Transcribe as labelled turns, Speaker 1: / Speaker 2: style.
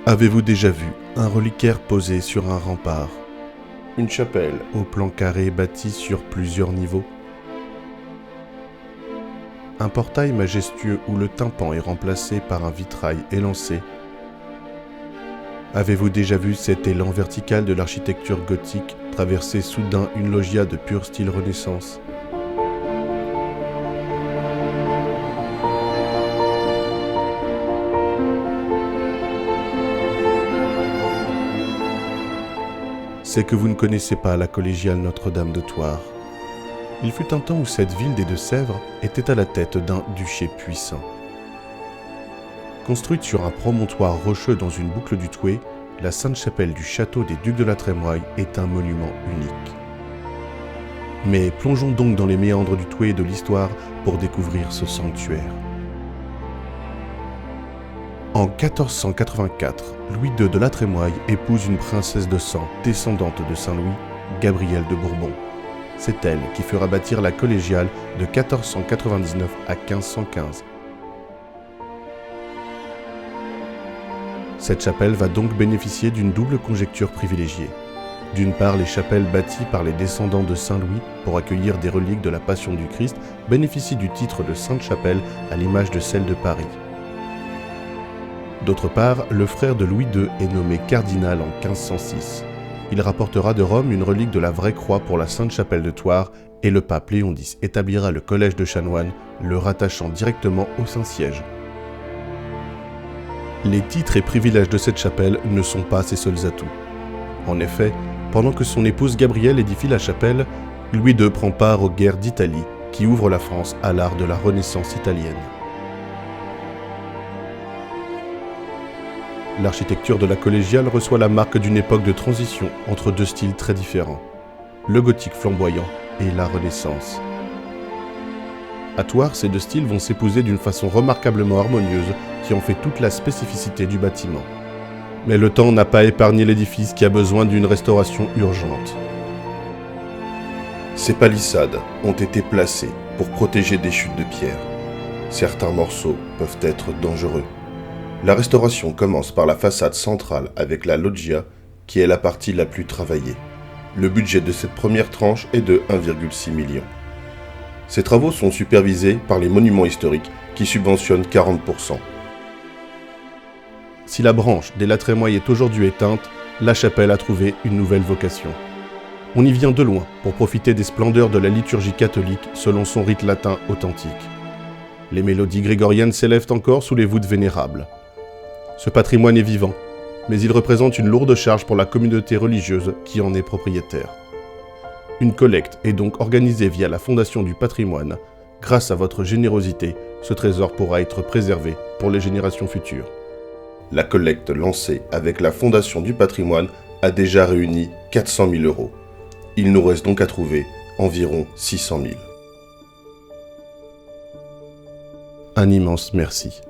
Speaker 1: Avez-vous déjà vu un reliquaire posé sur un rempart? Une chapelle au plan carré bâtie sur plusieurs niveaux? Un portail majestueux où le tympan est remplacé par un vitrail élancé? Avez-vous déjà vu cet élan vertical de l'architecture gothique traverser soudain une loggia de pur style Renaissance? C'est que vous ne connaissez pas la collégiale Notre-Dame de Thouars. Il fut un temps où cette ville des Deux-Sèvres était à la tête d'un duché puissant. Construite sur un promontoire rocheux dans une boucle du Thouet, la Sainte-Chapelle du château des Ducs de la Trémoille est un monument unique. Mais plongeons donc dans les méandres du Thouet et de l'histoire pour découvrir ce sanctuaire. En 1484, Louis II de la Trémoille épouse une princesse de sang, descendante de Saint-Louis, Gabrielle de Bourbon. C'est elle qui fera bâtir la collégiale de 1499 à 1515. Cette chapelle va donc bénéficier d'une double conjecture privilégiée. D'une part, les chapelles bâties par les descendants de Saint-Louis pour accueillir des reliques de la Passion du Christ bénéficient du titre de Sainte-Chapelle à l'image de celle de Paris. D'autre part, le frère de Louis II est nommé cardinal en 1506. Il rapportera de Rome une relique de la vraie croix pour la Sainte-Chapelle de Thouars et le pape Léon X établira le collège de chanoines, le rattachant directement au Saint-Siège. Les titres et privilèges de cette chapelle ne sont pas ses seuls atouts. En effet, pendant que son épouse Gabrielle édifie la chapelle, Louis II prend part aux guerres d'Italie qui ouvrent la France à l'art de la Renaissance italienne. L'architecture de la collégiale reçoit la marque d'une époque de transition entre deux styles très différents, le gothique flamboyant et la Renaissance. À Thouars, ces deux styles vont s'épouser d'une façon remarquablement harmonieuse qui en fait toute la spécificité du bâtiment. Mais le temps n'a pas épargné l'édifice qui a besoin d'une restauration urgente. Ces palissades ont été placées pour protéger des chutes de pierre. Certains morceaux peuvent être dangereux. La restauration commence par la façade centrale avec la loggia, qui est la partie la plus travaillée. Le budget de cette première tranche est de 1,6 million. Ces travaux sont supervisés par les monuments historiques qui subventionnent 40%. Si la branche des La Trémoille est aujourd'hui éteinte, la chapelle a trouvé une nouvelle vocation. On y vient de loin pour profiter des splendeurs de la liturgie catholique selon son rite latin authentique. Les mélodies grégoriennes s'élèvent encore sous les voûtes vénérables. Ce patrimoine est vivant, mais il représente une lourde charge pour la communauté religieuse qui en est propriétaire. Une collecte est donc organisée via la Fondation du patrimoine. Grâce à votre générosité, ce trésor pourra être préservé pour les générations futures. La collecte lancée avec la Fondation du patrimoine a déjà réuni 400 000 €. Il nous reste donc à trouver environ 600 000. Un immense merci.